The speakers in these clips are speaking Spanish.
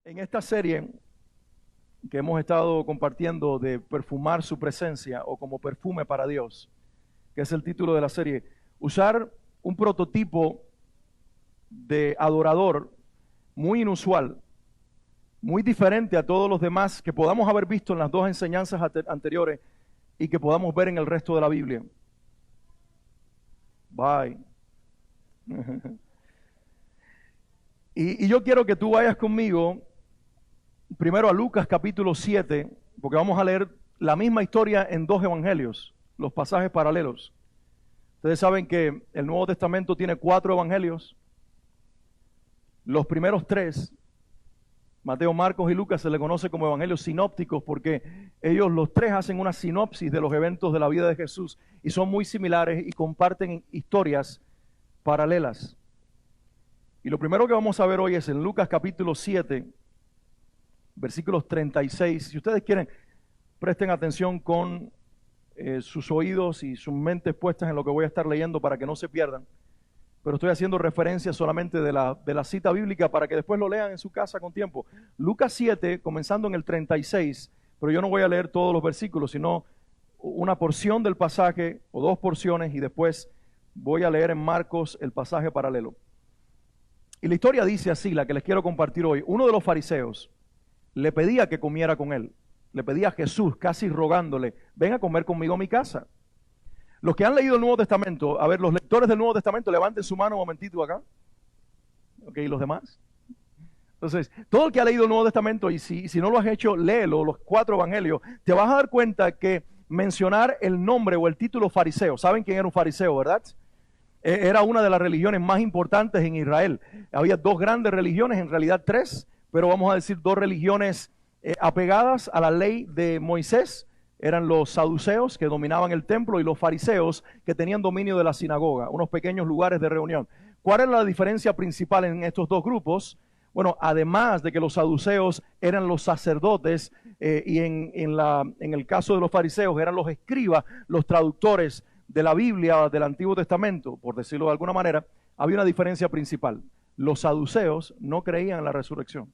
En esta serie que hemos estado compartiendo de perfumar su presencia o como perfume para Dios, que es el título de la serie, usar un prototipo de adorador muy inusual, muy diferente a todos los demás que podamos haber visto en las dos enseñanzas anteriores y que podamos ver en el resto de la Biblia. Bye. Y yo quiero que tú vayas conmigo primero a Lucas capítulo 7, porque vamos a leer la misma historia en dos evangelios, los pasajes paralelos. Ustedes saben que el Nuevo Testamento tiene 4 evangelios. Los primeros 3, Mateo, Marcos y Lucas, se le conoce como evangelios sinópticos porque ellos los 3 hacen una sinopsis de los eventos de la vida de Jesús y son muy similares y comparten historias paralelas. Y lo primero que vamos a ver hoy es en Lucas capítulo 7, versículos 36. Si ustedes quieren, presten atención con sus oídos y sus mentes puestas en lo que voy a estar leyendo para que no se pierdan. Pero estoy haciendo referencia solamente de la cita bíblica para que después lo lean en su casa con tiempo. Lucas 7, comenzando en el 36, pero yo no voy a leer todos los versículos, sino una porción del pasaje o 2 porciones y después voy a leer en Marcos el pasaje paralelo. Y la historia dice así, la que les quiero compartir hoy. Uno de los fariseos le pedía que comiera con él. Le pedía a Jesús, casi rogándole, ven a comer conmigo a mi casa. Los que han leído el Nuevo Testamento, a ver, los lectores del Nuevo Testamento, levanten su mano un momentito acá. Ok, ¿y los demás? Entonces, todo el que ha leído el Nuevo Testamento, y si no lo has hecho, léelo, los 4 evangelios, te vas a dar cuenta que mencionar el nombre o el título fariseo, ¿saben quién era un fariseo, verdad? Era una de las religiones más importantes en Israel. Había 2 grandes religiones, en realidad 3, pero vamos a decir 2 religiones apegadas a la ley de Moisés. Eran los saduceos que dominaban el templo y los fariseos que tenían dominio de la sinagoga, unos pequeños lugares de reunión. ¿Cuál es la diferencia principal en estos 2 grupos? Bueno, además de que los saduceos eran los sacerdotes y en el caso de los fariseos eran los escribas, los traductores de la Biblia, del Antiguo Testamento, por decirlo de alguna manera, había una diferencia principal. Los saduceos no creían en la resurrección.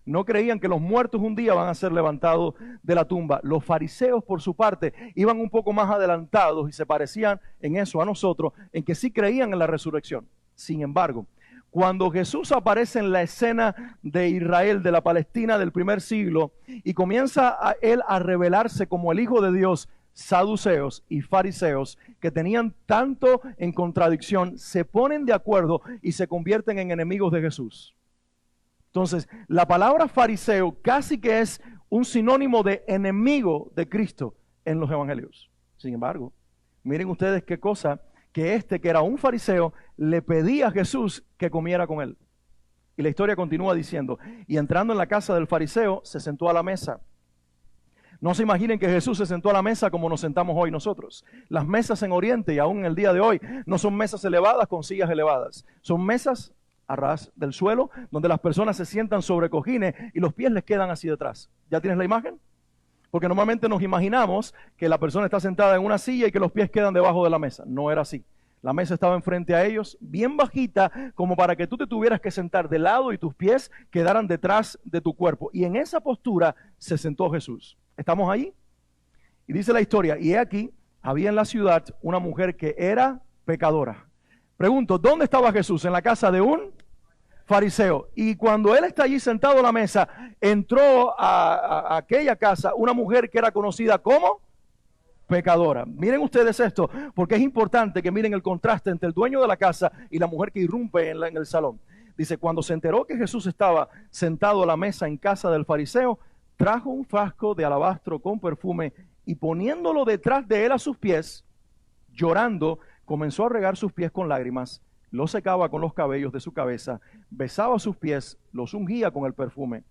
No creían que los muertos un día van a ser levantados de la tumba. Los fariseos, por su parte, iban un poco más adelantados y se parecían en eso a nosotros, en que sí creían en la resurrección. Sin embargo, cuando Jesús aparece en la escena de Israel, de la Palestina del primer siglo, y comienza él a revelarse como el Hijo de Dios, saduceos y fariseos, que tenían tanto en contradicción, se ponen de acuerdo y se convierten en enemigos de Jesús. Entonces, la palabra fariseo casi que es un sinónimo de enemigo de Cristo en los evangelios. Sin embargo, miren ustedes qué cosa, que que era un fariseo, le pedía a Jesús que comiera con él. Y la historia continúa diciendo, y entrando en la casa del fariseo, se sentó a la mesa. No se imaginen que Jesús se sentó a la mesa como nos sentamos hoy nosotros. Las mesas en Oriente y aún en el día de hoy no son mesas elevadas con sillas elevadas. Son mesas a ras del suelo donde las personas se sientan sobre cojines y los pies les quedan así detrás. ¿Ya tienes la imagen? Porque normalmente nos imaginamos que la persona está sentada en una silla y que los pies quedan debajo de la mesa. No era así. La mesa estaba enfrente a ellos, bien bajita, como para que tú te tuvieras que sentar de lado y tus pies quedaran detrás de tu cuerpo. Y en esa postura se sentó Jesús. ¿Estamos ahí? Y dice la historia, y he aquí, había en la ciudad una mujer que era pecadora. Pregunto, ¿dónde estaba Jesús? En la casa de un fariseo. Y cuando él está allí sentado a la mesa, entró a aquella casa una mujer que era conocida como pecadora. Miren ustedes esto, porque es importante que miren el contraste entre el dueño de la casa y la mujer que irrumpe en el salón. Dice, cuando se enteró que Jesús estaba sentado a la mesa en casa del fariseo, trajo un frasco de alabastro con perfume y poniéndolo detrás de él a sus pies, llorando, comenzó a regar sus pies con lágrimas, los secaba con los cabellos de su cabeza, besaba sus pies, los ungía con el perfume.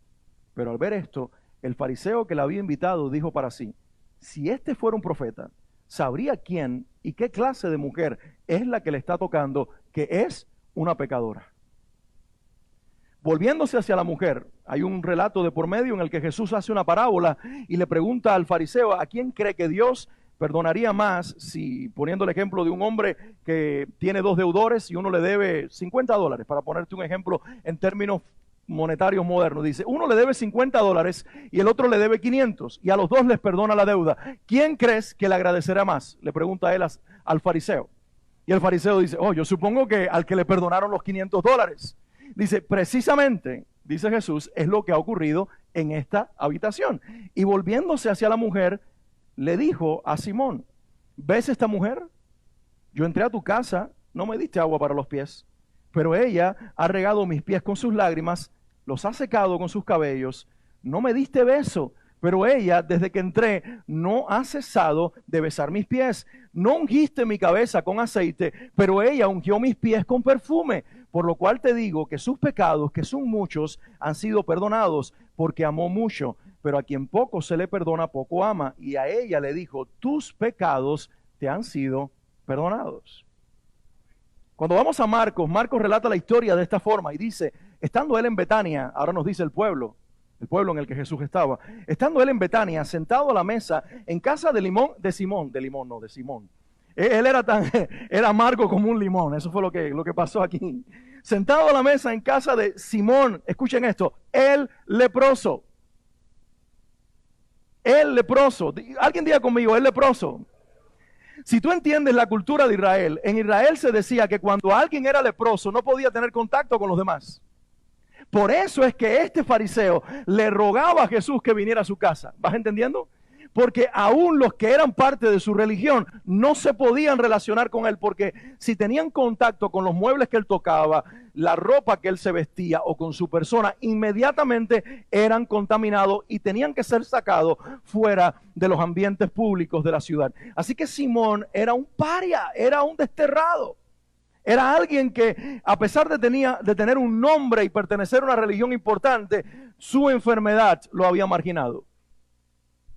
Pero al ver esto, el fariseo que la había invitado dijo para sí, si este fuera un profeta, sabría quién y qué clase de mujer es la que le está tocando, que es una pecadora. Volviéndose hacia la mujer, hay un relato de por medio en el que Jesús hace una parábola y le pregunta al fariseo, ¿a quién cree que Dios perdonaría más si, poniendo el ejemplo de un hombre que tiene 2 deudores y uno le debe $50, para ponerte un ejemplo en términos monetarios modernos. Dice, uno le debe $50 y el otro le debe 500 y a los dos les perdona la deuda. ¿Quién crees que le agradecerá más? Le pregunta él al fariseo. Y el fariseo dice, oh, yo supongo que al que le perdonaron los $500. Dice, precisamente, dice Jesús, es lo que ha ocurrido en esta habitación. Y volviéndose hacia la mujer, le dijo a Simón, ¿ves esta mujer? Yo entré a tu casa, no me diste agua para los pies, pero ella ha regado mis pies con sus lágrimas, los ha secado con sus cabellos, no me diste beso, pero ella, desde que entré, no ha cesado de besar mis pies. No ungiste mi cabeza con aceite, pero ella ungió mis pies con perfume. Por lo cual te digo que sus pecados, que son muchos, han sido perdonados, porque amó mucho. Pero a quien poco se le perdona, poco ama. Y a ella le dijo, tus pecados te han sido perdonados. Cuando vamos a Marcos, Marcos relata la historia de esta forma y dice, estando él en Betania, ahora nos dice el pueblo en el que Jesús estaba, estando él en Betania, sentado a la mesa, en casa de Simón. Él era amargo como un limón, eso fue lo que pasó aquí. Sentado a la mesa en casa de Simón, escuchen esto, el leproso. Alguien diga conmigo, el leproso. Si tú entiendes la cultura de Israel, en Israel se decía que cuando alguien era leproso no podía tener contacto con los demás. Por eso es que este fariseo le rogaba a Jesús que viniera a su casa. ¿Vas entendiendo? Porque aún los que eran parte de su religión no se podían relacionar con él, porque si tenían contacto con los muebles que él tocaba, la ropa que él se vestía o con su persona, inmediatamente eran contaminados y tenían que ser sacados fuera de los ambientes públicos de la ciudad. Así que Simón era un paria, era un desterrado. Era alguien que, a pesar de tener un nombre y pertenecer a una religión importante, su enfermedad lo había marginado.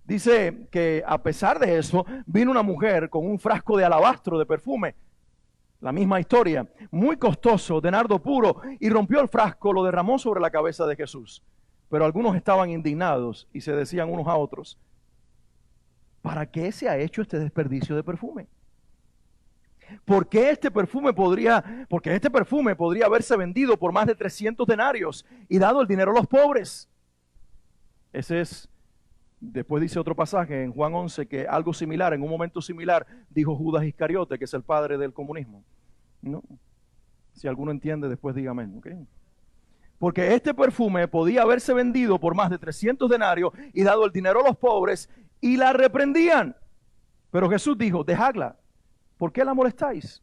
Dice que a pesar de eso, vino una mujer con un frasco de alabastro de perfume, la misma historia, muy costoso, de nardo puro, y rompió el frasco, lo derramó sobre la cabeza de Jesús. Pero algunos estaban indignados y se decían unos a otros, ¿para qué se ha hecho este desperdicio de perfume? Porque este perfume podría haberse vendido por más de 300 denarios y dado el dinero a los pobres. Después dice otro pasaje en Juan 11 que algo similar, en un momento similar, dijo Judas Iscariote, que es el padre del comunismo. ¿No? Si alguno entiende, después dígame. ¿Okay? Porque este perfume podía haberse vendido por más de 300 denarios y dado el dinero a los pobres, y la reprendían. Pero Jesús dijo, dejadla. ¿Por qué la molestáis?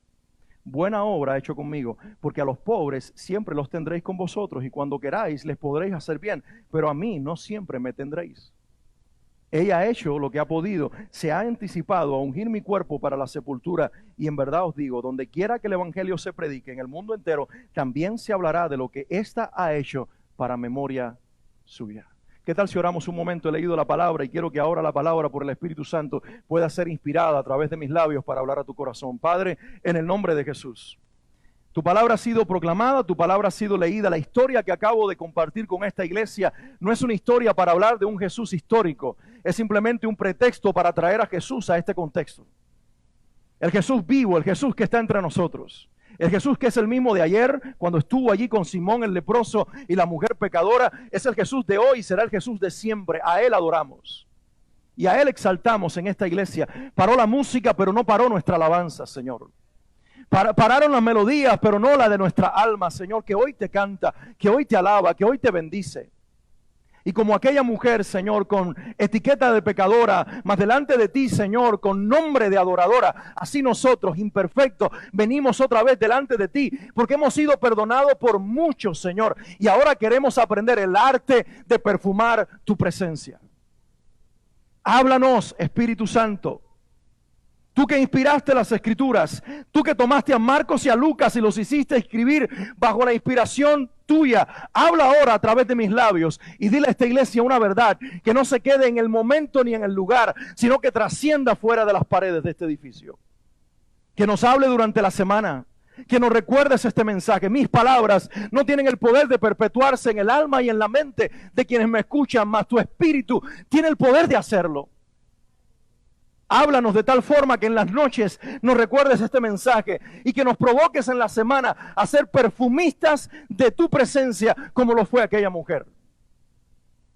Buena obra ha hecho conmigo, porque a los pobres siempre los tendréis con vosotros, y cuando queráis les podréis hacer bien, pero a mí no siempre me tendréis. Ella ha hecho lo que ha podido, se ha anticipado a ungir mi cuerpo para la sepultura, y en verdad os digo, donde quiera que el evangelio se predique en el mundo entero, también se hablará de lo que ésta ha hecho para memoria suya. ¿Qué tal si oramos un momento? He leído la palabra y quiero que ahora la palabra por el Espíritu Santo pueda ser inspirada a través de mis labios para hablar a tu corazón. Padre, en el nombre de Jesús, tu palabra ha sido proclamada, tu palabra ha sido leída. La historia que acabo de compartir con esta iglesia no es una historia para hablar de un Jesús histórico, es simplemente un pretexto para traer a Jesús a este contexto. El Jesús vivo, el Jesús que está entre nosotros. El Jesús que es el mismo de ayer, cuando estuvo allí con Simón el leproso y la mujer pecadora, es el Jesús de hoy y será el Jesús de siempre. A Él adoramos y a Él exaltamos en esta iglesia. Paró la música, pero no paró nuestra alabanza, Señor. Pararon las melodías, pero no la de nuestra alma, Señor, que hoy te canta, que hoy te alaba, que hoy te bendice. Y como aquella mujer, Señor, con etiqueta de pecadora, más delante de ti, Señor, con nombre de adoradora, así nosotros, imperfectos, venimos otra vez delante de ti, porque hemos sido perdonados por muchos, Señor, y ahora queremos aprender el arte de perfumar tu presencia. Háblanos, Espíritu Santo. Tú que inspiraste las Escrituras, tú que tomaste a Marcos y a Lucas y los hiciste escribir bajo la inspiración tuya, habla ahora a través de mis labios y dile a esta iglesia una verdad que no se quede en el momento ni en el lugar, sino que trascienda fuera de las paredes de este edificio. Que nos hable durante la semana, que nos recuerdes este mensaje. Mis palabras no tienen el poder de perpetuarse en el alma y en la mente de quienes me escuchan, mas tu Espíritu tiene el poder de hacerlo. Háblanos de tal forma que en las noches nos recuerdes este mensaje y que nos provoques en la semana a ser perfumistas de tu presencia como lo fue aquella mujer.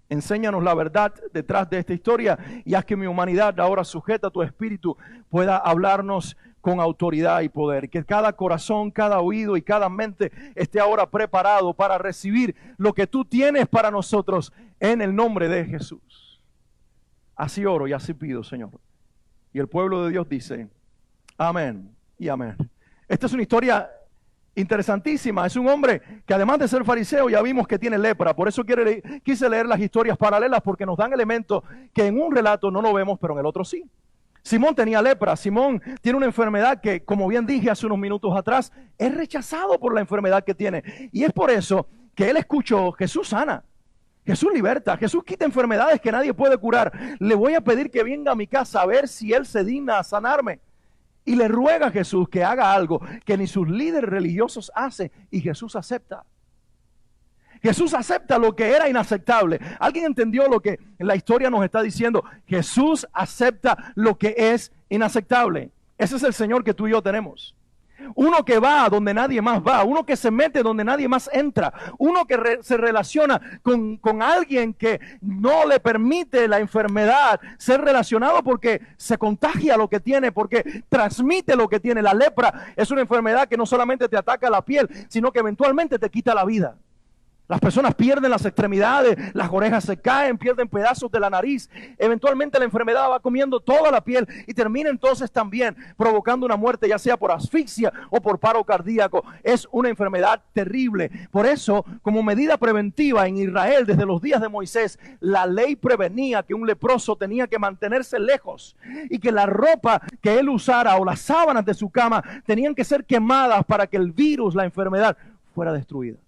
Enséñanos la verdad detrás de esta historia y haz que mi humanidad, ahora sujeta a tu espíritu, pueda hablarnos con autoridad y poder. Que cada corazón, cada oído y cada mente esté ahora preparado para recibir lo que tú tienes para nosotros en el nombre de Jesús. Así oro y así pido, Señor. Y el pueblo de Dios dice, amén y amén. Esta es una historia interesantísima. Es un hombre que además de ser fariseo ya vimos que tiene lepra. Por eso quise leer las historias paralelas, porque nos dan elementos que en un relato no lo vemos, pero en el otro sí. Simón tenía lepra. Simón tiene una enfermedad que, como bien dije hace unos minutos atrás, es rechazado por la enfermedad que tiene. Y es por eso que él escuchó, Jesús sana, Jesús liberta, Jesús quita enfermedades que nadie puede curar. Le voy a pedir que venga a mi casa a ver si él se digna a sanarme. Y le ruega a Jesús que haga algo que ni sus líderes religiosos hacen, y Jesús acepta. Jesús acepta lo que era inaceptable. ¿Alguien entendió lo que la historia nos está diciendo? Jesús acepta lo que es inaceptable. Ese es el Señor que tú y yo tenemos. Uno que va donde nadie más va, uno que se mete donde nadie más entra, uno que se relaciona con alguien que no le permite la enfermedad ser relacionado, porque se contagia lo que tiene, porque transmite lo que tiene. La lepra es una enfermedad que no solamente te ataca la piel, sino que eventualmente te quita la vida. Las personas pierden las extremidades, las orejas se caen, pierden pedazos de la nariz. Eventualmente la enfermedad va comiendo toda la piel y termina entonces también provocando una muerte, ya sea por asfixia o por paro cardíaco. Es una enfermedad terrible. Por eso, como medida preventiva en Israel desde los días de Moisés, la ley prevenía que un leproso tenía que mantenerse lejos y que la ropa que él usara o las sábanas de su cama tenían que ser quemadas para que el virus, la enfermedad, fuera destruida.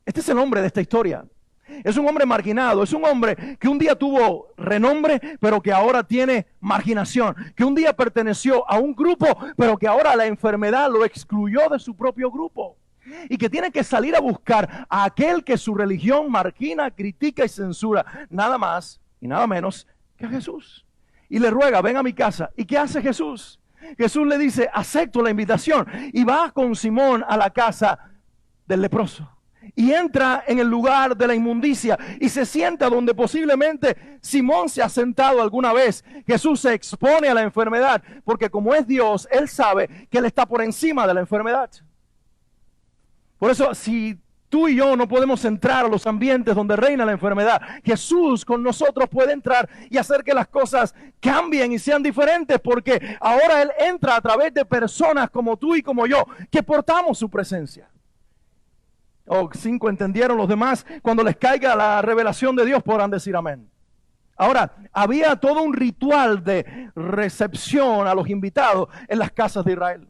Este es el hombre de esta historia. Es un hombre marginado, es un hombre que un día tuvo renombre, pero que ahora tiene marginación, que un día perteneció a un grupo, pero que ahora la enfermedad lo excluyó de su propio grupo, y que tiene que salir a buscar a aquel que su religión margina, critica y censura, nada más y nada menos que a Jesús. Y le ruega, ven a mi casa. ¿Y qué hace Jesús? Jesús le dice, acepto la invitación, y va con Simón a la casa del leproso. Y entra en el lugar de la inmundicia y se sienta donde posiblemente Simón se ha sentado alguna vez. Jesús se expone a la enfermedad porque, como es Dios, Él sabe que Él está por encima de la enfermedad. Por eso, si tú y yo no podemos entrar a los ambientes donde reina la enfermedad, Jesús con nosotros puede entrar y hacer que las cosas cambien y sean diferentes, porque ahora Él entra a través de personas como tú y como yo, que portamos su presencia. 5 entendieron, los demás, cuando les caiga la revelación de Dios, podrán decir amén. Ahora, había todo un ritual de recepción a los invitados en las casas de Israel.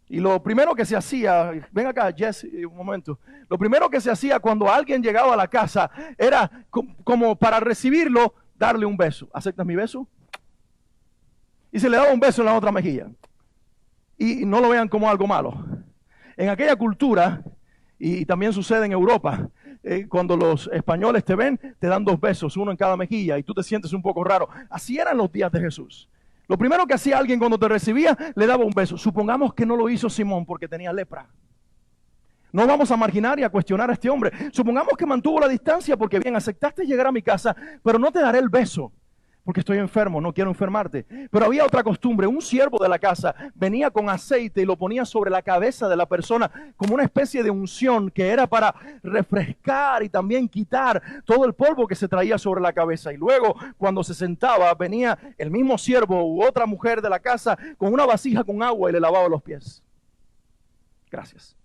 Y lo primero que se hacía, ven acá Jesse un momento, lo primero que se hacía cuando alguien llegaba a la casa era como para recibirlo, darle un beso. ¿Aceptas mi beso? Y se le daba un beso en la otra mejilla. Y no lo vean como algo malo. En aquella cultura, y también sucede en Europa, cuando los españoles te ven, te dan 2 besos, uno en cada mejilla, y tú te sientes un poco raro. Así eran los días de Jesús. Lo primero que hacía alguien cuando te recibía, le daba un beso. Supongamos que no lo hizo Simón porque tenía lepra. No vamos a marginar y a cuestionar a este hombre. Supongamos que mantuvo la distancia porque, bien, aceptaste llegar a mi casa, pero no te daré el beso porque estoy enfermo, no quiero enfermarte. Pero había otra costumbre. Un siervo de la casa venía con aceite y lo ponía sobre la cabeza de la persona como una especie de unción que era para refrescar y también quitar todo el polvo que se traía sobre la cabeza. Y luego, cuando se sentaba, venía el mismo siervo u otra mujer de la casa con una vasija con agua y le lavaba los pies. Gracias.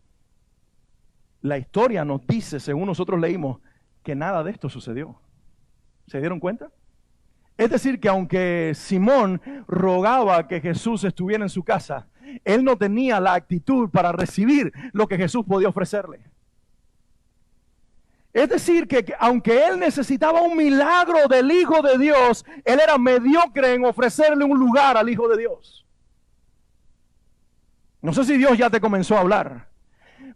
La historia nos dice, según nosotros leímos, que nada de esto sucedió. ¿Se dieron cuenta? Es decir, que aunque Simón rogaba que Jesús estuviera en su casa, él no tenía la actitud para recibir lo que Jesús podía ofrecerle. Es decir, que aunque él necesitaba un milagro del Hijo de Dios, él era mediocre en ofrecerle un lugar al Hijo de Dios. No sé si Dios ya te comenzó a hablar,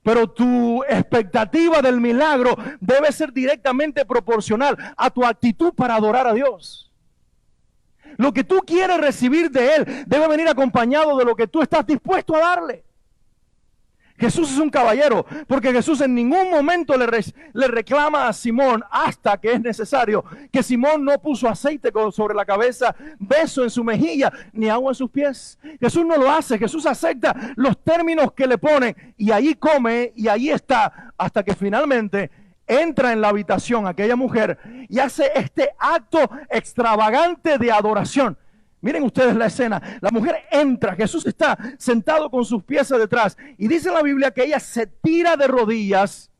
pero tu expectativa del milagro debe ser directamente proporcional a tu actitud para adorar a Dios. Lo que tú quieres recibir de Él debe venir acompañado de lo que tú estás dispuesto a darle. Jesús es un caballero, porque Jesús en ningún momento le reclama a Simón, hasta que es necesario, que Simón no puso aceite sobre la cabeza, beso en su mejilla, ni agua en sus pies. Jesús no lo hace. Jesús acepta los términos que le ponen, y ahí come, y ahí está, hasta que finalmente entra en la habitación aquella mujer y hace este acto extravagante de adoración. Miren ustedes la escena. La mujer entra, Jesús está sentado con sus pies detrás, y dice la Biblia que ella se tira de rodillas,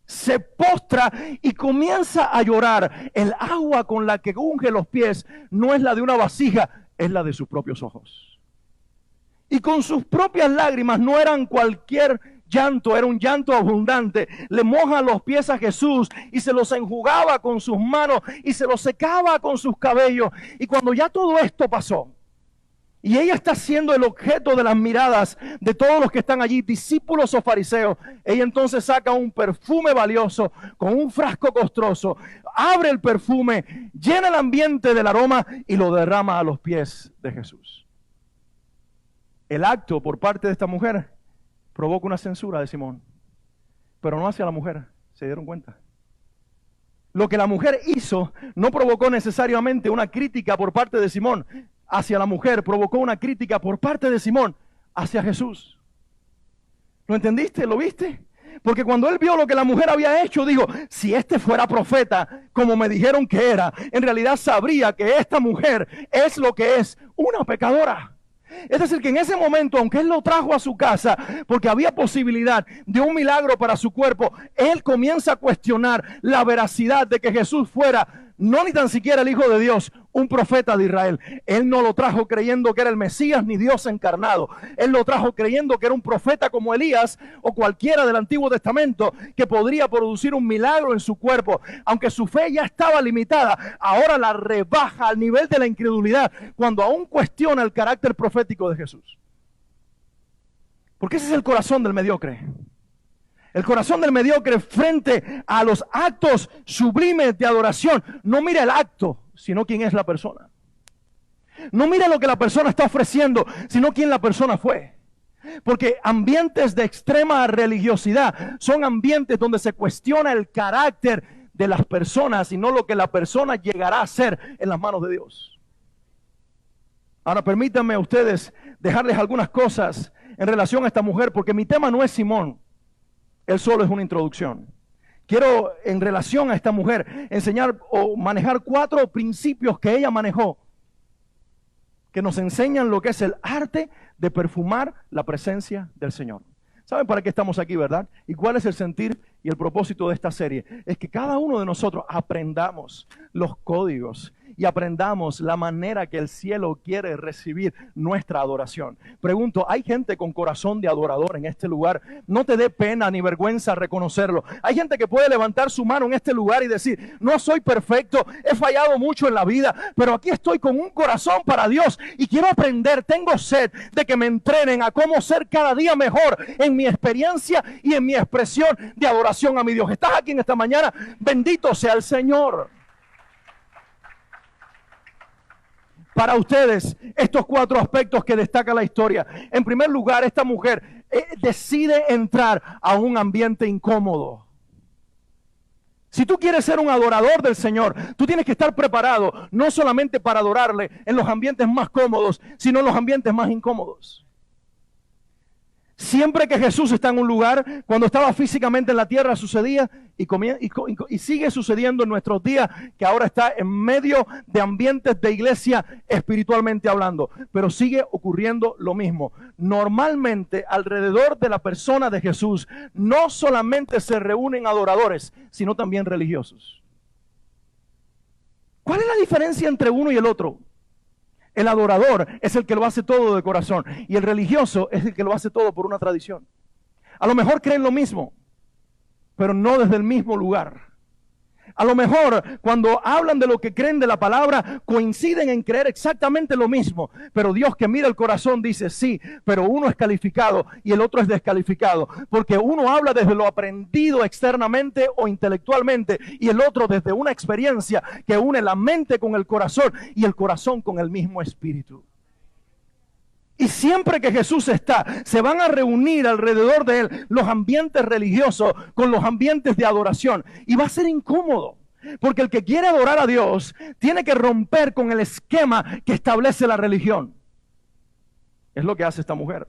se postra y comienza a llorar. El agua con la que unge los pies no es la de una vasija, es la de sus propios ojos. Y con sus propias lágrimas, no eran cualquier llanto, era un llanto abundante. Le moja los pies a Jesús y se los enjugaba con sus manos y se los secaba con sus cabellos. Y cuando ya todo esto pasó y ella está siendo el objeto de las miradas de todos los que están allí, discípulos o fariseos, ella entonces saca un perfume valioso con un frasco costoso, abre el perfume, llena el ambiente del aroma y lo derrama a los pies de Jesús. El acto por parte de esta mujer provoca una censura de Simón, pero no hacia la mujer. ¿Se dieron cuenta? Lo que la mujer hizo no provocó necesariamente una crítica por parte de Simón hacia la mujer, provocó una crítica por parte de Simón hacia Jesús. ¿Lo entendiste? ¿Lo viste? Porque cuando él vio lo que la mujer había hecho, dijo, si este fuera profeta, como me dijeron que era, en realidad sabría que esta mujer es lo que es, una pecadora. Es decir, que en ese momento, aunque él lo trajo a su casa, porque había posibilidad de un milagro para su cuerpo, él comienza a cuestionar la veracidad de que Jesús fuera, no ni tan siquiera el Hijo de Dios, un profeta de Israel. Él no lo trajo creyendo que era el Mesías ni Dios encarnado. Él lo trajo creyendo que era un profeta como Elías o cualquiera del Antiguo Testamento que podría producir un milagro en su cuerpo. Aunque su fe ya estaba limitada, ahora la rebaja al nivel de la incredulidad cuando aún cuestiona el carácter profético de Jesús. Porque ese es el corazón del mediocre. El corazón del mediocre frente a los actos sublimes de adoración no mira el acto, sino quién es la persona. No mira lo que la persona está ofreciendo, sino quién la persona fue. Porque ambientes de extrema religiosidad son ambientes donde se cuestiona el carácter de las personas y no lo que la persona llegará a ser en las manos de Dios. Ahora permítanme a ustedes dejarles algunas cosas en relación a esta mujer, porque mi tema no es Simón. Él solo es una introducción. Quiero, en relación a esta mujer, enseñar o manejar 4 principios que ella manejó, que nos enseñan lo que es el arte de perfumar la presencia del Señor. ¿Saben para qué estamos aquí, verdad? ¿Y cuál es el sentir y el propósito de esta serie? Es que cada uno de nosotros aprendamos los códigos y aprendamos la manera que el cielo quiere recibir nuestra adoración. Pregunto, ¿hay gente con corazón de adorador en este lugar? No te dé pena ni vergüenza reconocerlo. Hay gente que puede levantar su mano en este lugar y decir, no soy perfecto, he fallado mucho en la vida, pero aquí estoy con un corazón para Dios y quiero aprender, tengo sed de que me entrenen a cómo ser cada día mejor en mi experiencia y en mi expresión de adoración a mi Dios. ¿Estás aquí en esta mañana? Bendito sea el Señor. Para ustedes, estos 4 aspectos que destaca la historia. En primer lugar, esta mujer decide entrar a un ambiente incómodo. Si tú quieres ser un adorador del Señor, tú tienes que estar preparado, no solamente para adorarle en los ambientes más cómodos, sino en los ambientes más incómodos. Siempre que Jesús está en un lugar, cuando estaba físicamente en la tierra, sucedía y sigue sucediendo en nuestros días, que ahora está en medio de ambientes de iglesia espiritualmente hablando, pero sigue ocurriendo lo mismo. Normalmente alrededor de la persona de Jesús no solamente se reúnen adoradores, sino también religiosos. ¿Cuál es la diferencia entre uno y el otro? El adorador es el que lo hace todo de corazón y el religioso es el que lo hace todo por una tradición. A lo mejor creen lo mismo, pero no desde el mismo lugar. A lo mejor cuando hablan de lo que creen de la palabra, coinciden en creer exactamente lo mismo. Pero Dios, que mira el corazón, dice sí, pero uno es calificado y el otro es descalificado. Porque uno habla desde lo aprendido externamente o intelectualmente, y el otro desde una experiencia que une la mente con el corazón y el corazón con el mismo espíritu. Y siempre que Jesús está, se van a reunir alrededor de él los ambientes religiosos con los ambientes de adoración. Y va a ser incómodo, porque el que quiere adorar a Dios tiene que romper con el esquema que establece la religión. Es lo que hace esta mujer.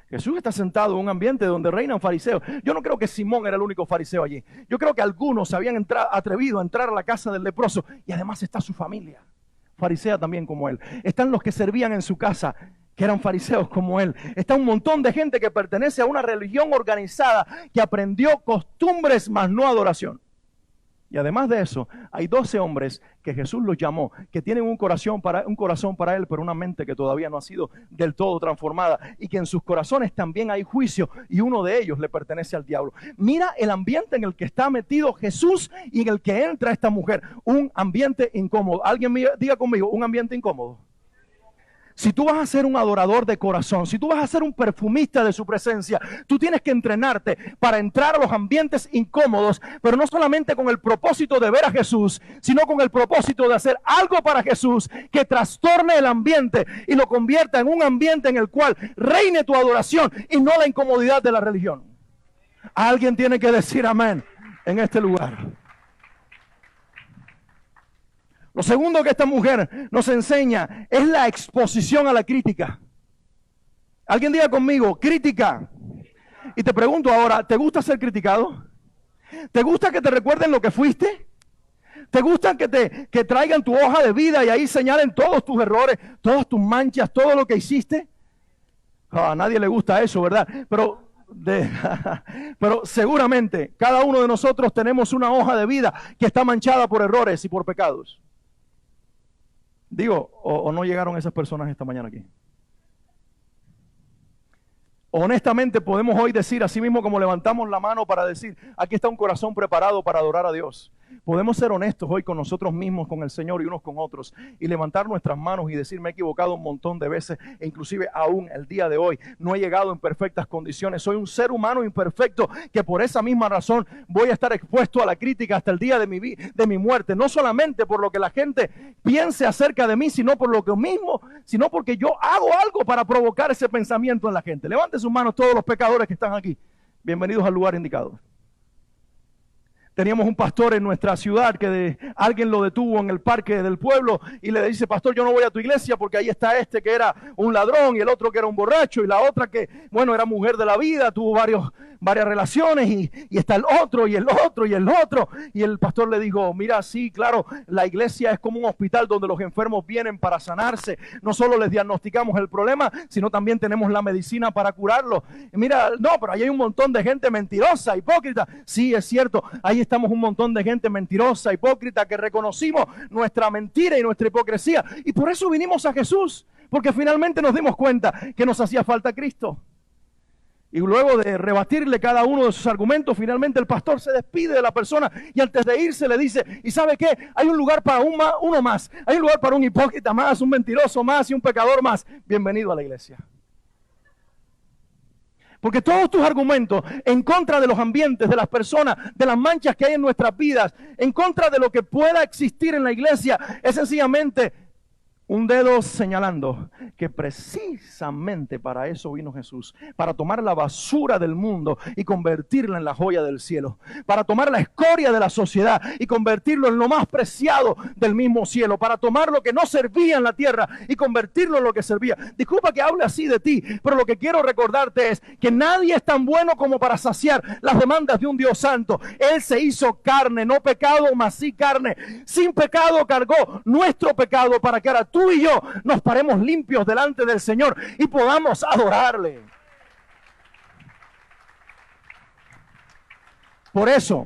Jesús está sentado en un ambiente donde reinan fariseos. Yo no creo que Simón era el único fariseo allí. Yo creo que algunos se habían atrevido a entrar a la casa del leproso. Y además está su familia, farisea también como él. Están los que servían en su casa, que eran fariseos como él. Está un montón de gente que pertenece a una religión organizada, que aprendió costumbres más no adoración. Y además de eso, hay 12 hombres que Jesús los llamó, que tienen un corazón para él, pero una mente que todavía no ha sido del todo transformada, y que en sus corazones también hay juicio, y uno de ellos le pertenece al diablo. Mira el ambiente en el que está metido Jesús y en el que entra esta mujer. Un ambiente incómodo. Alguien diga conmigo, un ambiente incómodo. Si tú vas a ser un adorador de corazón, si tú vas a ser un perfumista de su presencia, tú tienes que entrenarte para entrar a los ambientes incómodos, pero no solamente con el propósito de ver a Jesús, sino con el propósito de hacer algo para Jesús que trastorne el ambiente y lo convierta en un ambiente en el cual reine tu adoración y no la incomodidad de la religión. Alguien tiene que decir amén en este lugar. Lo segundo que esta mujer nos enseña es la exposición a la crítica. Alguien diga conmigo, crítica. Y te pregunto ahora, ¿te gusta ser criticado? ¿Te gusta que te recuerden lo que fuiste? ¿Te gusta que traigan tu hoja de vida y ahí señalen todos tus errores, todas tus manchas, todo lo que hiciste? A nadie le gusta eso, ¿verdad? Pero seguramente cada uno de nosotros tenemos una hoja de vida que está manchada por errores y por pecados. Digo, o no llegaron esas personas esta mañana aquí. Honestamente podemos hoy decir, así mismo como levantamos la mano para decir, aquí está un corazón preparado para adorar a Dios. Podemos ser honestos hoy con nosotros mismos, con el Señor y unos con otros, y levantar nuestras manos y decir, me he equivocado un montón de veces, e inclusive aún el día de hoy no he llegado en perfectas condiciones. Soy un ser humano imperfecto que por esa misma razón voy a estar expuesto a la crítica hasta el día de mi muerte. No solamente por lo que la gente piense acerca de mí, sino por lo que mismo, sino porque yo hago algo para provocar ese pensamiento en la gente. Levante sus manos todos los pecadores que están aquí. Bienvenidos al lugar indicado. Teníamos un pastor en nuestra ciudad que alguien lo detuvo en el parque del pueblo y le dice, pastor, yo no voy a tu iglesia porque ahí está este que era un ladrón y el otro que era un borracho y la otra que, bueno, era mujer de la vida, tuvo varias relaciones y está el otro y el otro y el otro. Y el pastor le dijo, mira, sí, claro, la iglesia es como un hospital donde los enfermos vienen para sanarse. No solo les diagnosticamos el problema, sino también tenemos la medicina para curarlo. Y mira, no, pero ahí hay un montón de gente mentirosa, hipócrita. Sí, es cierto, ahí estamos un montón de gente mentirosa, hipócrita, que reconocimos nuestra mentira y nuestra hipocresía. Y por eso vinimos a Jesús, porque finalmente nos dimos cuenta que nos hacía falta Cristo. Y luego de rebatirle cada uno de sus argumentos, finalmente el pastor se despide de la persona y antes de irse le dice, ¿y sabe qué? Hay un lugar para uno más, hay un lugar para un hipócrita más, un mentiroso más y un pecador más. Bienvenido a la iglesia. Porque todos tus argumentos en contra de los ambientes, de las personas, de las manchas que hay en nuestras vidas, en contra de lo que pueda existir en la iglesia, es sencillamente un dedo señalando que precisamente para eso vino Jesús, para tomar la basura del mundo y convertirla en la joya del cielo, para tomar la escoria de la sociedad y convertirlo en lo más preciado del mismo cielo, para tomar lo que no servía en la tierra y convertirlo en lo que servía. Disculpa que hable así de ti, pero lo que quiero recordarte es que nadie es tan bueno como para saciar las demandas de un Dios santo. Él se hizo carne, no pecado, mas sí carne. Sin pecado cargó nuestro pecado para que ahora tú y yo nos paremos limpios delante del Señor y podamos adorarle. Por eso,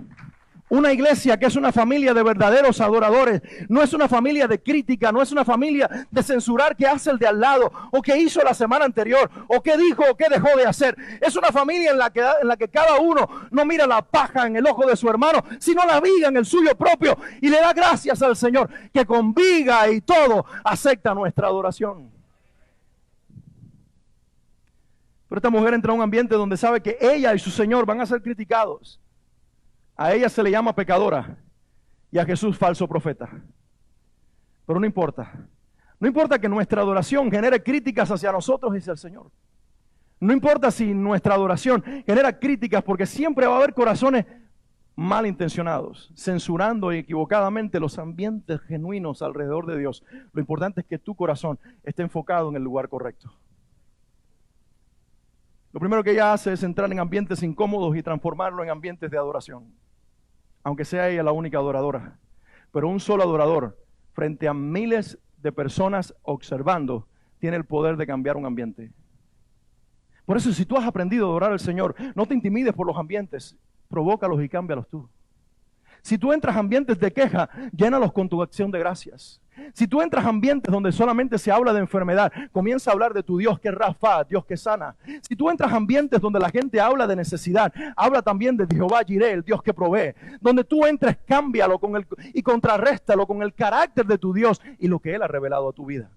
Una iglesia que es una familia de verdaderos adoradores. No es una familia de crítica, no es una familia de censurar qué hace el de al lado, o qué hizo la semana anterior, o qué dijo o qué dejó de hacer. Es una familia en la que cada uno no mira la paja en el ojo de su hermano, sino la viga en el suyo propio, y le da gracias al Señor, que con viga y todo acepta nuestra adoración. Pero esta mujer entra a un ambiente donde sabe que ella y su Señor van a ser criticados. A ella se le llama pecadora y a Jesús falso profeta. Pero no importa. No importa que nuestra adoración genere críticas hacia nosotros y hacia el Señor. No importa si nuestra adoración genera críticas, porque siempre va a haber corazones malintencionados, censurando equivocadamente los ambientes genuinos alrededor de Dios. Lo importante es que tu corazón esté enfocado en el lugar correcto. Lo primero que ella hace es entrar en ambientes incómodos y transformarlo en ambientes de adoración. Aunque sea ella la única adoradora. Pero un solo adorador, frente a miles de personas observando, tiene el poder de cambiar un ambiente. Por eso, si tú has aprendido a adorar al Señor, no te intimides por los ambientes, provócalos y cámbialos tú. Si tú entras a ambientes de queja, llénalos con tu acción de gracias. Si tú entras a ambientes donde solamente se habla de enfermedad, comienza a hablar de tu Dios que es Rafa, Dios que sana. Si tú entras a ambientes donde la gente habla de necesidad, habla también de Jehová Jireh, el Dios que provee. Donde tú entres, cámbialo y contrarréstalo con el carácter de tu Dios y lo que Él ha revelado a tu vida.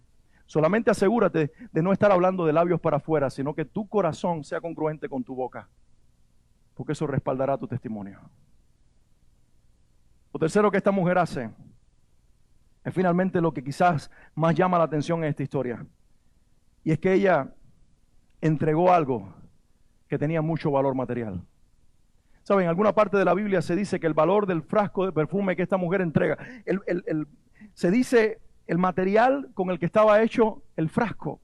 Solamente asegúrate de no estar hablando de labios para afuera, sino que tu corazón sea congruente con tu boca, porque eso respaldará tu testimonio. Lo tercero que esta mujer hace es finalmente lo que quizás más llama la atención en esta historia. Y es que ella entregó algo que tenía mucho valor material. ¿Saben? En alguna parte de la Biblia se dice que el valor del frasco de perfume que esta mujer entrega, se dice el material con el que estaba hecho el frasco,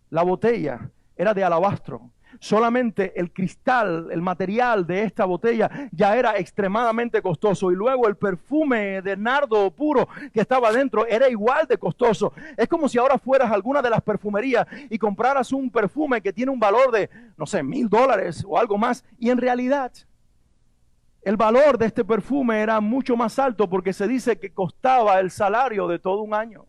la botella, era de alabastro. Solamente el cristal, el material de esta botella ya era extremadamente costoso, y luego el perfume de nardo puro que estaba dentro era igual de costoso. Es como si ahora fueras a alguna de las perfumerías y compraras un perfume que tiene un valor de, no sé, $1,000 o algo más, y en realidad el valor de este perfume era mucho más alto, porque se dice que costaba el salario de todo un año.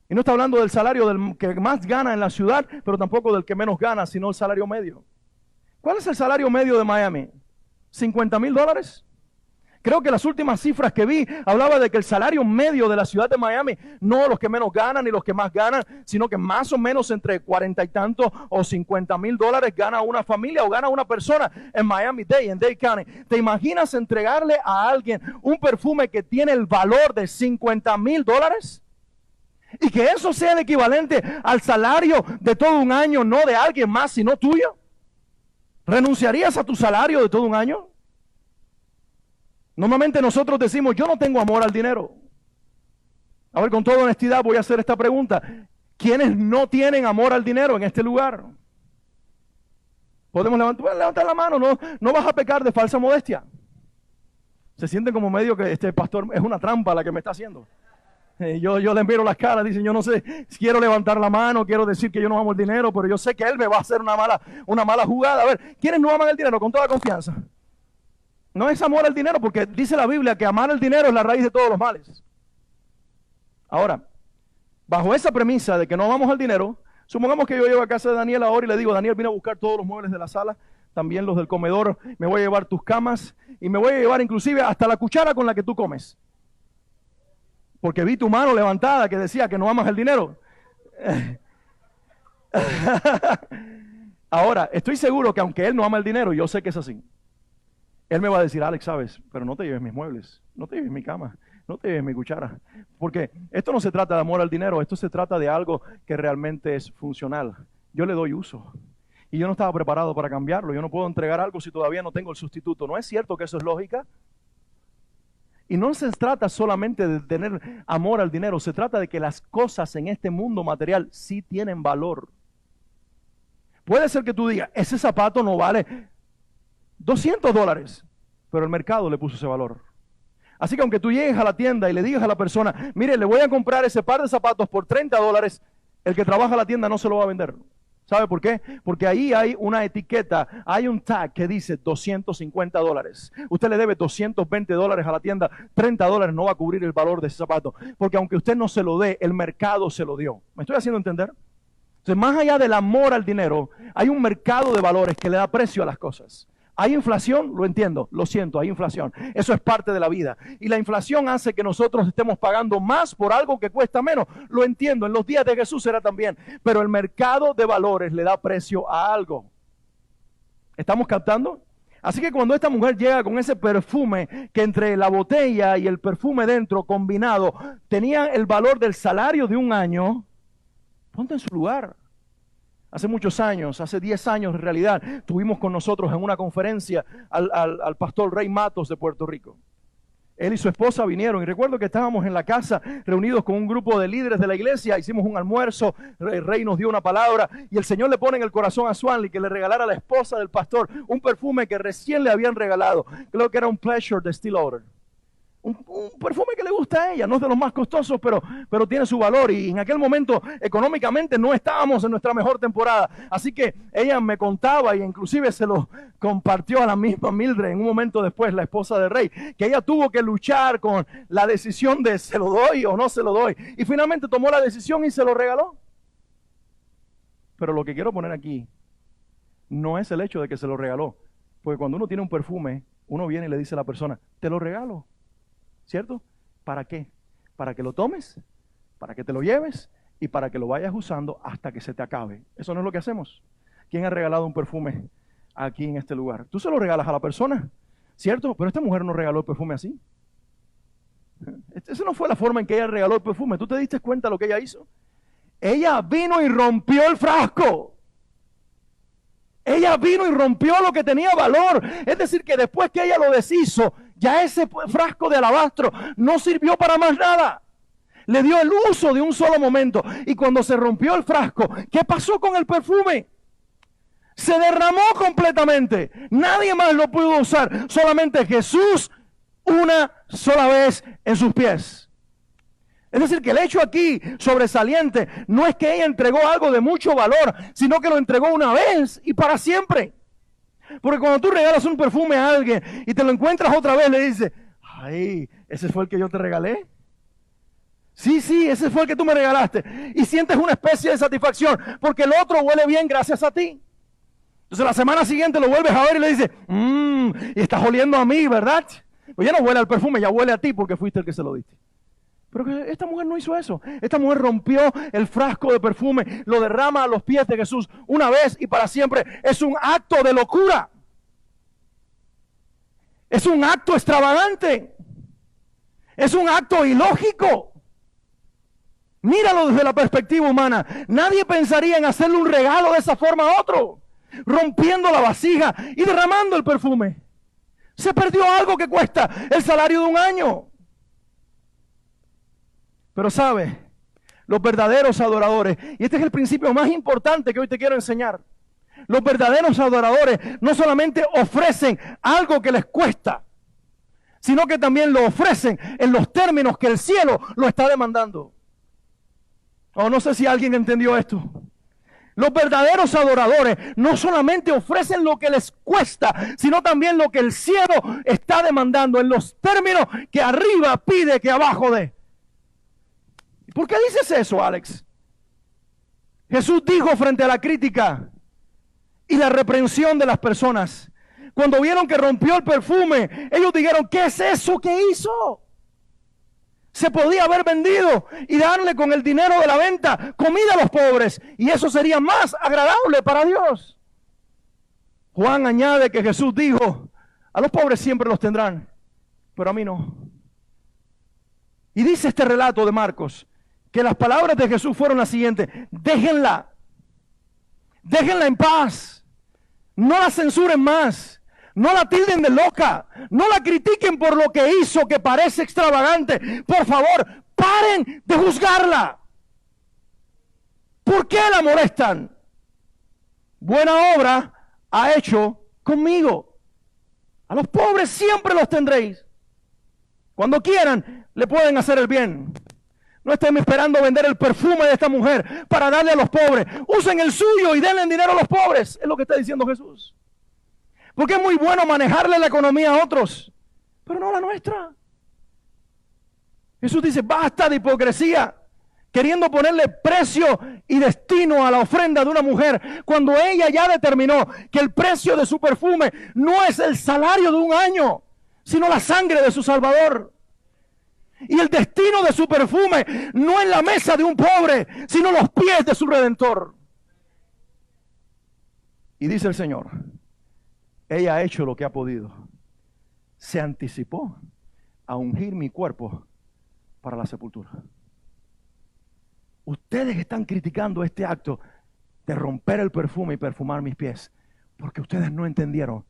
Y no está hablando del salario del que más gana en la ciudad, pero tampoco del que menos gana, sino el salario medio. ¿Cuál es el salario medio de Miami? $50,000. Creo que las últimas cifras que vi hablaba de que el salario medio de la ciudad de Miami, no los que menos ganan ni los que más ganan, sino que más o menos entre 40 y tantos o $50,000 gana una familia o gana una persona en Miami-Dade, en Dade County. ¿Te imaginas entregarle a alguien un perfume que tiene el valor de $50,000? Y que eso sea el equivalente al salario de todo un año, no de alguien más, sino tuyo. ¿Renunciarías a tu salario de todo un año? Normalmente nosotros decimos, yo no tengo amor al dinero. A ver, con toda honestidad voy a hacer esta pregunta. ¿Quiénes no tienen amor al dinero en este lugar? Podemos levantar la mano, no vas a pecar de falsa modestia. Se sienten como medio que este pastor es una trampa la que me está haciendo. Yo le miro las caras, dicen, yo no sé, quiero levantar la mano, quiero decir que yo no amo el dinero, pero yo sé que él me va a hacer una mala jugada. A ver, ¿quiénes no aman el dinero? Con toda confianza. No es amor al dinero, porque dice la Biblia que amar el dinero es la raíz de todos los males. Ahora, bajo esa premisa de que no amamos al dinero, supongamos que yo llego a casa de Daniel ahora y le digo, Daniel, vine a buscar todos los muebles de la sala, también los del comedor, me voy a llevar tus camas y me voy a llevar inclusive hasta la cuchara con la que tú comes. Porque vi tu mano levantada que decía que no amas el dinero. Ahora, estoy seguro que aunque él no ama el dinero, yo sé que es así. Él me va a decir, Alex, sabes, pero no te lleves mis muebles, no te lleves mi cama, no te lleves mi cuchara. Porque esto no se trata de amor al dinero, esto se trata de algo que realmente es funcional. Yo le doy uso. Y yo no estaba preparado para cambiarlo. Yo no puedo entregar algo si todavía no tengo el sustituto. ¿No es cierto que eso es lógica? Y no se trata solamente de tener amor al dinero, se trata de que las cosas en este mundo material sí tienen valor. Puede ser que tú digas, ese zapato no vale $200, pero el mercado le puso ese valor. Así que aunque tú llegues a la tienda y le digas a la persona, mire, le voy a comprar ese par de zapatos por $30, el que trabaja en la tienda no se lo va a vender. ¿Sabe por qué? Porque ahí hay una etiqueta, hay un tag que dice $250. Usted le debe $220 a la tienda, $30 no va a cubrir el valor de ese zapato, porque aunque usted no se lo dé, el mercado se lo dio. ¿Me estoy haciendo entender? Entonces, más allá del amor al dinero, hay un mercado de valores que le da precio a las cosas. ¿Hay inflación? Lo entiendo, lo siento, hay inflación. Eso es parte de la vida. Y la inflación hace que nosotros estemos pagando más por algo que cuesta menos. Lo entiendo, en los días de Jesús era también. Pero el mercado de valores le da precio a algo. ¿Estamos captando? Así que cuando esta mujer llega con ese perfume, que entre la botella y el perfume dentro combinado tenía el valor del salario de un año, ponte en su lugar. Hace muchos años, hace 10 años en realidad, tuvimos con nosotros en una conferencia al pastor Rey Matos de Puerto Rico. Él y su esposa vinieron y recuerdo que estábamos en la casa reunidos con un grupo de líderes de la iglesia, hicimos un almuerzo, el Rey nos dio una palabra y el Señor le pone en el corazón a Swanley que le regalara a la esposa del pastor un perfume que recién le habían regalado. Creo que era un Pleasure de Steel Odor. Un perfume que le gusta a ella, no es de los más costosos, pero tiene su valor. Y en aquel momento, económicamente, no estábamos en nuestra mejor temporada. Así que ella me contaba, y inclusive se lo compartió a la misma Mildred en un momento después, la esposa del Rey, que ella tuvo que luchar con la decisión de se lo doy o no se lo doy. Y finalmente tomó la decisión y se lo regaló. Pero lo que quiero poner aquí no es el hecho de que se lo regaló. Porque cuando uno tiene un perfume, uno viene y le dice a la persona, te lo regalo. ¿Cierto? ¿Para qué? Para que lo tomes, para que te lo lleves y para que lo vayas usando hasta que se te acabe. Eso no es lo que hacemos. ¿Quién ha regalado un perfume aquí en este lugar? Tú se lo regalas a la persona, ¿cierto? Pero esta mujer no regaló el perfume así. Esa no fue la forma en que ella regaló el perfume. ¿Tú te diste cuenta de lo que ella hizo? Ella vino y rompió el frasco. Ella vino y rompió lo que tenía valor. Es decir, que después que ella lo deshizo, ya ese frasco de alabastro no sirvió para más nada. Le dio el uso de un solo momento. Y cuando se rompió el frasco, ¿qué pasó con el perfume? Se derramó completamente. Nadie más lo pudo usar. Solamente Jesús una sola vez en sus pies. Es decir, que el hecho aquí sobresaliente no es que ella entregó algo de mucho valor, sino que lo entregó una vez y para siempre. Porque cuando tú regalas un perfume a alguien y te lo encuentras otra vez, le dices, ay, ese fue el que yo te regalé. Sí, ese fue el que tú me regalaste. Y sientes una especie de satisfacción porque el otro huele bien gracias a ti. Entonces la semana siguiente lo vuelves a ver y le dices, y estás oliendo a mí, ¿verdad? Pues ya no huele al perfume, ya huele a ti porque fuiste el que se lo diste. Pero esta mujer no hizo eso. Esta mujer rompió el frasco de perfume, lo derrama a los pies de Jesús una vez y para siempre. Es un acto de locura. Es un acto extravagante. Es un acto ilógico. Míralo desde la perspectiva humana. Nadie pensaría en hacerle un regalo de esa forma a otro, rompiendo la vasija y derramando el perfume. Se perdió algo que cuesta el salario de un año. Pero sabe, los verdaderos adoradores, y este es el principio más importante que hoy te quiero enseñar. Los verdaderos adoradores no solamente ofrecen algo que les cuesta, sino que también lo ofrecen en los términos que el cielo lo está demandando. Oh, no sé si alguien entendió esto. Los verdaderos adoradores no solamente ofrecen lo que les cuesta, sino también lo que el cielo está demandando en los términos que arriba pide que abajo dé. ¿Por qué dices eso, Alex? Jesús dijo frente a la crítica y la reprensión de las personas, cuando vieron que rompió el perfume, ellos dijeron, ¿qué es eso que hizo? Se podía haber vendido y darle con el dinero de la venta comida a los pobres, y eso sería más agradable para Dios. Juan añade que Jesús dijo, a los pobres siempre los tendrán, pero a mí no. Y dice este relato de Marcos, que las palabras de Jesús fueron las siguientes: déjenla en paz, no la censuren más, no la tilden de loca, no la critiquen por lo que hizo que parece extravagante. Por favor, paren de juzgarla. ¿Por qué la molestan? Buena obra ha hecho conmigo. A los pobres siempre los tendréis. Cuando quieran, le pueden hacer el bien. No estén esperando vender el perfume de esta mujer para darle a los pobres. Usen el suyo y denle dinero a los pobres. Es lo que está diciendo Jesús. Porque es muy bueno manejarle la economía a otros, pero no la nuestra. Jesús dice, basta de hipocresía, queriendo ponerle precio y destino a la ofrenda de una mujer, cuando ella ya determinó que el precio de su perfume no es el salario de un año, sino la sangre de su Salvador. Y el destino de su perfume no es la mesa de un pobre, sino los pies de su Redentor. Y dice el Señor, ella ha hecho lo que ha podido. Se anticipó a ungir mi cuerpo para la sepultura. Ustedes están criticando este acto de romper el perfume y perfumar mis pies, porque ustedes no entendieron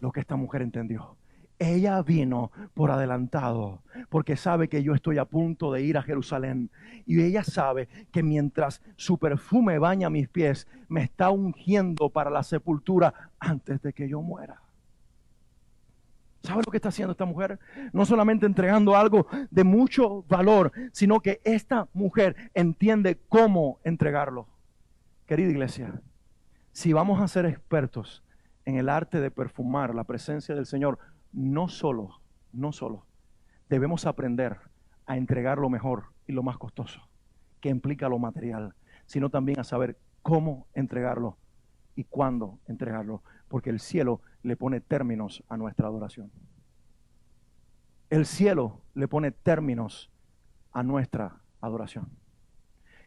lo que esta mujer entendió. Ella vino por adelantado, porque sabe que yo estoy a punto de ir a Jerusalén. Y ella sabe que mientras su perfume baña mis pies, me está ungiendo para la sepultura antes de que yo muera. ¿Sabe lo que está haciendo esta mujer? No solamente entregando algo de mucho valor, sino que esta mujer entiende cómo entregarlo. Querida iglesia, si vamos a ser expertos en el arte de perfumar la presencia del Señor, no solo debemos aprender a entregar lo mejor y lo más costoso, que implica lo material, sino también a saber cómo entregarlo y cuándo entregarlo, porque el cielo le pone términos a nuestra adoración. El cielo le pone términos a nuestra adoración.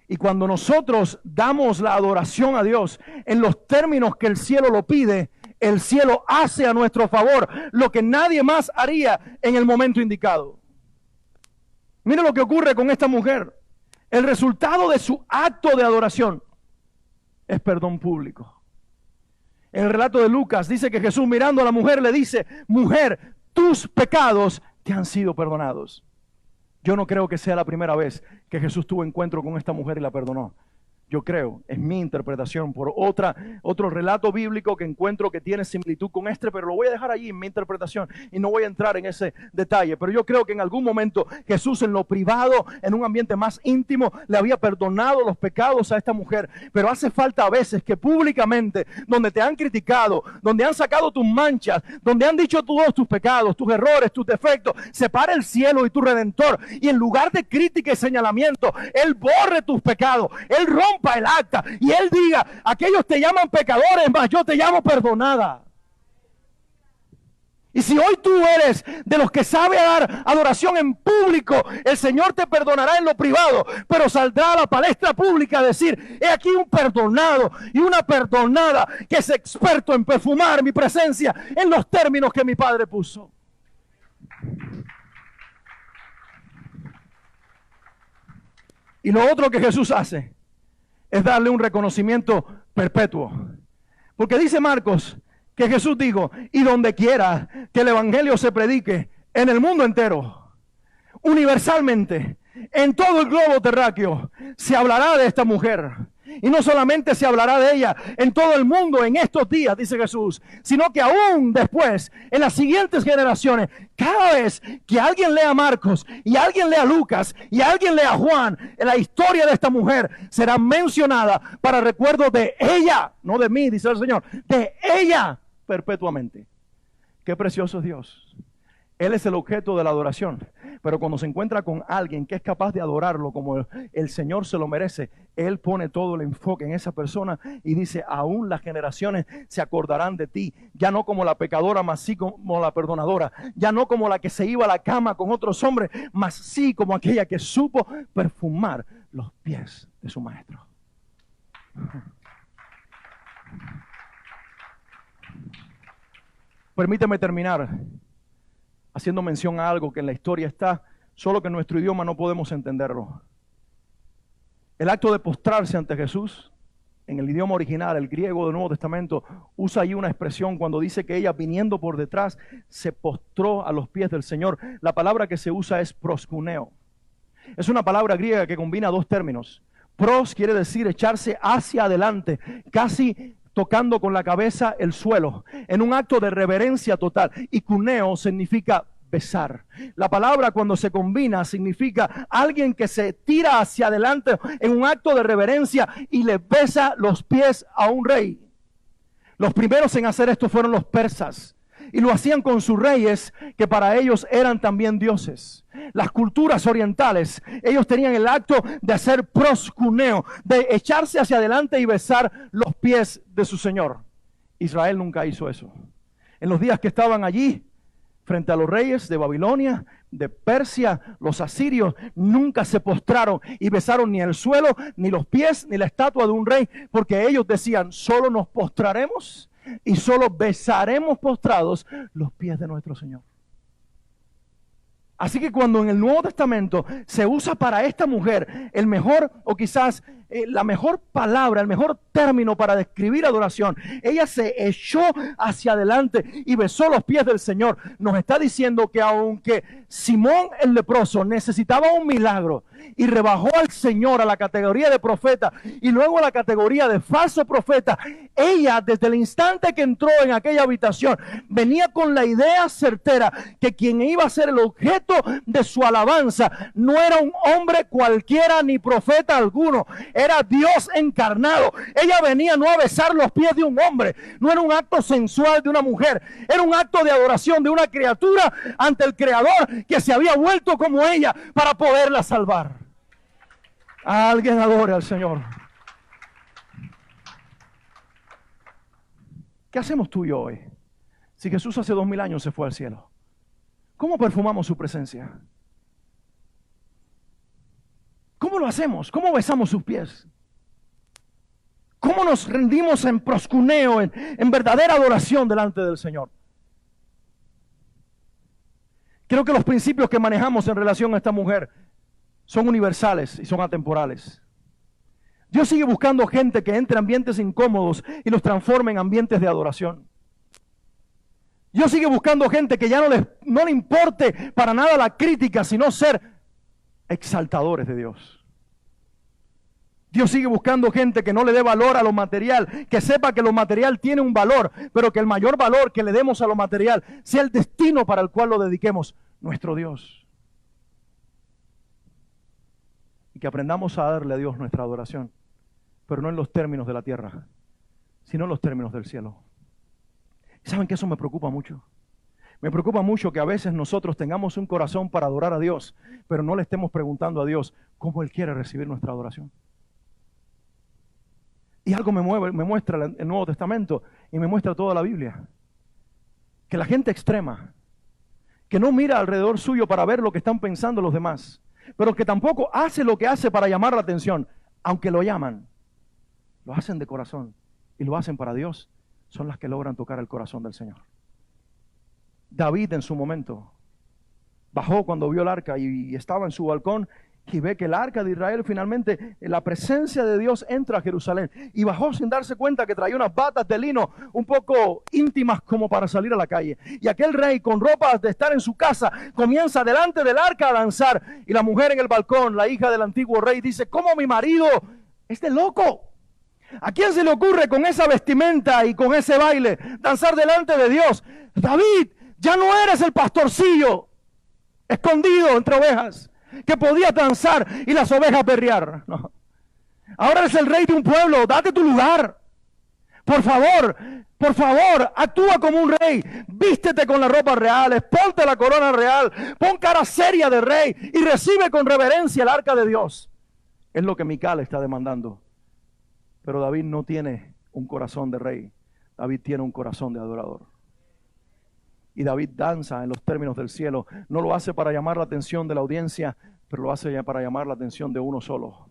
Y cuando nosotros damos la adoración a Dios en los términos que el cielo lo pide, el cielo hace a nuestro favor lo que nadie más haría en el momento indicado. Mira lo que ocurre con esta mujer. El resultado de su acto de adoración es perdón público. En el relato de Lucas dice que Jesús, mirando a la mujer, le dice: mujer, tus pecados te han sido perdonados. Yo no creo que sea la primera vez que Jesús tuvo encuentro con esta mujer y la perdonó. Yo creo, en mi interpretación, por otro relato bíblico que encuentro que tiene similitud con este, pero lo voy a dejar allí en mi interpretación y no voy a entrar en ese detalle. Pero yo creo que en algún momento Jesús, en lo privado, en un ambiente más íntimo, le había perdonado los pecados a esta mujer. Pero hace falta a veces que públicamente, donde te han criticado, donde han sacado tus manchas, donde han dicho todos tus pecados, tus errores, tus defectos, se pare el cielo y tu Redentor, y en lugar de crítica y señalamiento, Él borre tus pecados, Él rompa el acta y Él diga: aquellos te llaman pecadores, mas yo te llamo perdonada. Y si hoy tú eres de los que sabe dar adoración en público, el Señor te perdonará en lo privado, pero saldrá a la palestra pública a decir: he aquí un perdonado y una perdonada que es experto en perfumar mi presencia en los términos que mi Padre puso. Y lo otro que Jesús hace es darle un reconocimiento perpetuo. Porque dice Marcos que Jesús dijo: y donde quiera que el evangelio se predique en el mundo entero, universalmente, en todo el globo terráqueo, se hablará de esta mujer. Y no solamente se hablará de ella en todo el mundo en estos días, dice Jesús, sino que aún después, en las siguientes generaciones, cada vez que alguien lea Marcos y alguien lea Lucas y alguien lea Juan, la historia de esta mujer será mencionada para recuerdo de ella, no de mí, dice el Señor, de ella perpetuamente. Qué precioso es Dios. Él es el objeto de la adoración, pero cuando se encuentra con alguien que es capaz de adorarlo como el Señor se lo merece, Él pone todo el enfoque en esa persona y dice: aún las generaciones se acordarán de ti, ya no como la pecadora, mas sí como la perdonadora, ya no como la que se iba a la cama con otros hombres, mas sí como aquella que supo perfumar los pies de su maestro. Permíteme terminar haciendo mención a algo que en la historia está, solo que en nuestro idioma no podemos entenderlo. El acto de postrarse ante Jesús, en el idioma original, el griego del Nuevo Testamento, usa ahí una expresión cuando dice que ella, viniendo por detrás, se postró a los pies del Señor. La palabra que se usa es proskuneo. Es una palabra griega que combina dos términos. Pros quiere decir echarse hacia adelante, casi tocando con la cabeza el suelo, en un acto de reverencia total. Y cuneo significa besar. La palabra cuando se combina significa alguien que se tira hacia adelante en un acto de reverencia y le besa los pies a un rey. Los primeros en hacer esto fueron los persas. Y lo hacían con sus reyes, que para ellos eran también dioses. Las culturas orientales, ellos tenían el acto de hacer proscuneo, de echarse hacia adelante y besar los pies de su señor. Israel nunca hizo eso. En los días que estaban allí, frente a los reyes de Babilonia, de Persia, los asirios, nunca se postraron y besaron ni el suelo, ni los pies, ni la estatua de un rey, porque ellos decían, solo nos postraremos y solo besaremos postrados los pies de nuestro Señor. Así que cuando en el Nuevo Testamento se usa para esta mujer el mejor, o quizás la mejor palabra, el mejor término para describir adoración, ella se echó hacia adelante y besó los pies del Señor. Nos está diciendo que aunque Simón el leproso necesitaba un milagro y rebajó al Señor a la categoría de profeta y luego a la categoría de falso profeta, ella desde el instante que entró en aquella habitación venía con la idea certera que quien iba a ser el objeto de su alabanza no era un hombre cualquiera ni profeta alguno, era Dios encarnado. Ella venía no a besar los pies de un hombre, no era un acto sensual de una mujer, era un acto de adoración de una criatura ante el Creador que se había vuelto como ella para poderla salvar. Alguien adore al Señor. ¿Qué hacemos tú y yo hoy? Si Jesús hace 2000 años se fue al cielo, ¿cómo perfumamos su presencia? ¿Cómo lo hacemos? ¿Cómo besamos sus pies? ¿Cómo nos rendimos en proscuneo, en verdadera adoración delante del Señor? Creo que los principios que manejamos en relación a esta mujer son universales y son atemporales. Dios sigue buscando gente que entre en ambientes incómodos y los transforme en ambientes de adoración. Dios sigue buscando gente que ya no le importe para nada la crítica, sino ser exaltadores de Dios. Dios sigue buscando gente que no le dé valor a lo material, que sepa que lo material tiene un valor, pero que el mayor valor que le demos a lo material sea el destino para el cual lo dediquemos, nuestro Dios. Y que aprendamos a darle a Dios nuestra adoración, pero no en los términos de la tierra, sino en los términos del cielo. ¿Y saben que eso me preocupa mucho? Me preocupa mucho que a veces nosotros tengamos un corazón para adorar a Dios, pero no le estemos preguntando a Dios cómo Él quiere recibir nuestra adoración. Y algo me muestra el Nuevo Testamento y me muestra toda la Biblia. Que la gente extrema, que no mira alrededor suyo para ver lo que están pensando los demás, pero que tampoco hace lo que hace para llamar la atención, aunque lo llaman, lo hacen de corazón y lo hacen para Dios, son las que logran tocar el corazón del Señor. David en su momento bajó cuando vio el arca y estaba en su balcón y ve que el arca de Israel finalmente, la presencia de Dios entra a Jerusalén y bajó sin darse cuenta que traía unas batas de lino un poco íntimas como para salir a la calle. Y aquel rey con ropas de estar en su casa comienza delante del arca a danzar y la mujer en el balcón, la hija del antiguo rey, dice: ¿cómo mi marido es de loco? ¿A quién se le ocurre con esa vestimenta y con ese baile danzar delante de Dios? David, ya no eres el pastorcillo escondido entre ovejas que podía danzar y las ovejas berrear. No. Ahora eres el rey de un pueblo, date tu lugar. Por favor, actúa como un rey. Vístete con las ropas reales, ponte la corona real, pon cara seria de rey y recibe con reverencia el arca de Dios. Es lo que Mical está demandando. Pero David no tiene un corazón de rey. David tiene un corazón de adorador. Y David danza en los términos del cielo. No lo hace para llamar la atención de la audiencia, pero lo hace para llamar la atención de uno solo.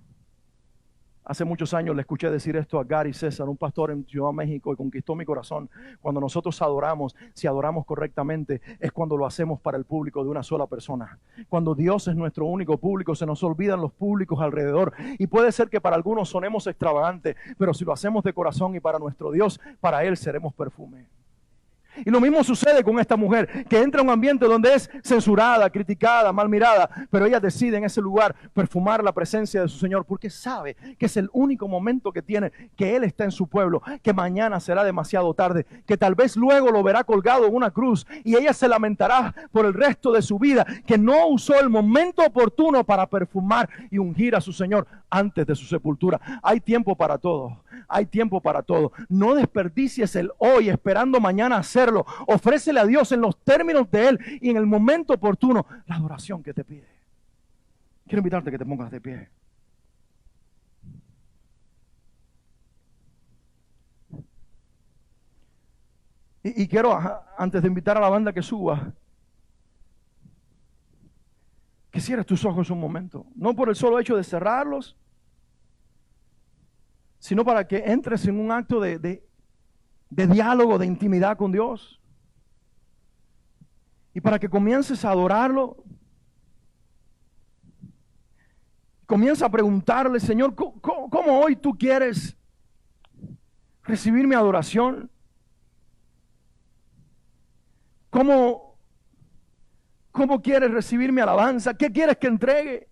Hace muchos años le escuché decir esto a Gary César, un pastor en Ciudad México, y conquistó mi corazón. Cuando nosotros adoramos, si adoramos correctamente, es cuando lo hacemos para el público de una sola persona. Cuando Dios es nuestro único público, se nos olvidan los públicos alrededor. Y puede ser que para algunos sonemos extravagantes, pero si lo hacemos de corazón y para nuestro Dios, para Él seremos perfume. Y lo mismo sucede con esta mujer, que entra a un ambiente donde es censurada, criticada, mal mirada, pero ella decide en ese lugar perfumar la presencia de su Señor, porque sabe que es el único momento que tiene, que Él está en su pueblo, que mañana será demasiado tarde, que tal vez luego lo verá colgado en una cruz y ella se lamentará por el resto de su vida, que no usó el momento oportuno para perfumar y ungir a su Señor antes de su sepultura. Hay tiempo para todo, hay tiempo para todo. No desperdicies el hoy esperando mañana hacerlo. Ofrécele a Dios en los términos de Él y en el momento oportuno la adoración que te pide. Quiero invitarte a que te pongas de pie. Y quiero, antes de invitar a la banda que suba, que cierres tus ojos un momento. No por el solo hecho de cerrarlos, sino para que entres en un acto de diálogo, de intimidad con Dios. Y para que comiences a adorarlo. Comienza a preguntarle, Señor, ¿cómo hoy tú quieres recibir mi adoración? ¿Cómo quieres recibir mi alabanza? ¿Qué quieres que entregue?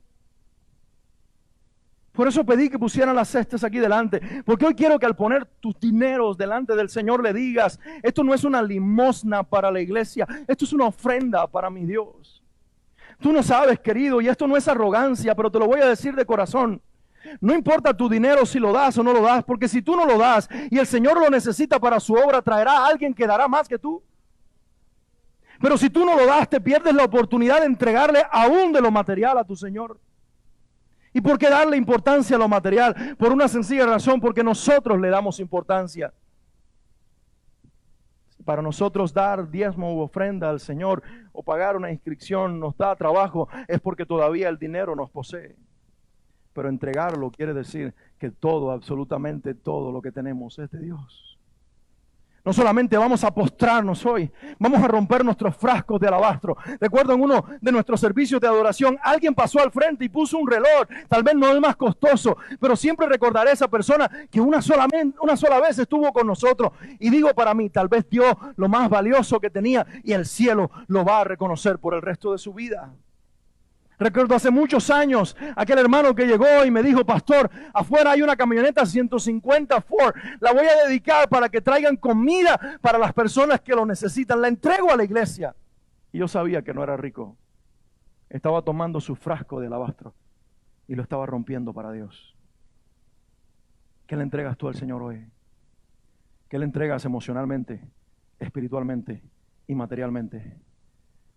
Por eso pedí que pusieran las cestas aquí delante, porque hoy quiero que al poner tus dineros delante del Señor le digas, esto no es una limosna para la iglesia, esto es una ofrenda para mi Dios. Tú no sabes, querido, y esto no es arrogancia, pero te lo voy a decir de corazón. No importa tu dinero si lo das o no lo das, porque si tú no lo das y el Señor lo necesita para su obra, traerá a alguien que dará más que tú. Pero si tú no lo das, te pierdes la oportunidad de entregarle aún de lo material a tu Señor. ¿Y por qué darle importancia a lo material? Por una sencilla razón, porque nosotros le damos importancia. Para nosotros dar diezmo u ofrenda al Señor o pagar una inscripción nos da trabajo, es porque todavía el dinero nos posee. Pero entregarlo quiere decir que todo, absolutamente todo lo que tenemos es de Dios. No solamente vamos a postrarnos hoy, vamos a romper nuestros frascos de alabastro. Recuerdo en uno de nuestros servicios de adoración, alguien pasó al frente y puso un reloj, tal vez no el más costoso, pero siempre recordaré a esa persona que una sola vez estuvo con nosotros. Y digo para mí, tal vez dio lo más valioso que tenía y el cielo lo va a reconocer por el resto de su vida. Recuerdo hace muchos años aquel hermano que llegó y me dijo, pastor, afuera hay una camioneta 150 Ford, la voy a dedicar para que traigan comida para las personas que lo necesitan, la entrego a la iglesia. Y yo sabía que no era rico, estaba tomando su frasco de alabastro y lo estaba rompiendo para Dios. ¿Qué le entregas tú al Señor hoy? ¿Qué le entregas emocionalmente, espiritualmente y materialmente?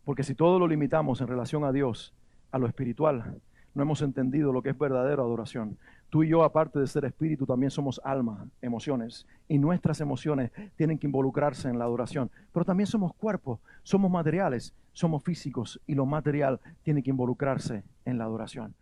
Porque si todo lo limitamos en relación a Dios, a lo espiritual, no hemos entendido lo que es verdadera adoración. Tú y yo, aparte de ser espíritu, también somos alma, emociones, y nuestras emociones tienen que involucrarse en la adoración. Pero también somos cuerpo, somos materiales, somos físicos, y lo material tiene que involucrarse en la adoración.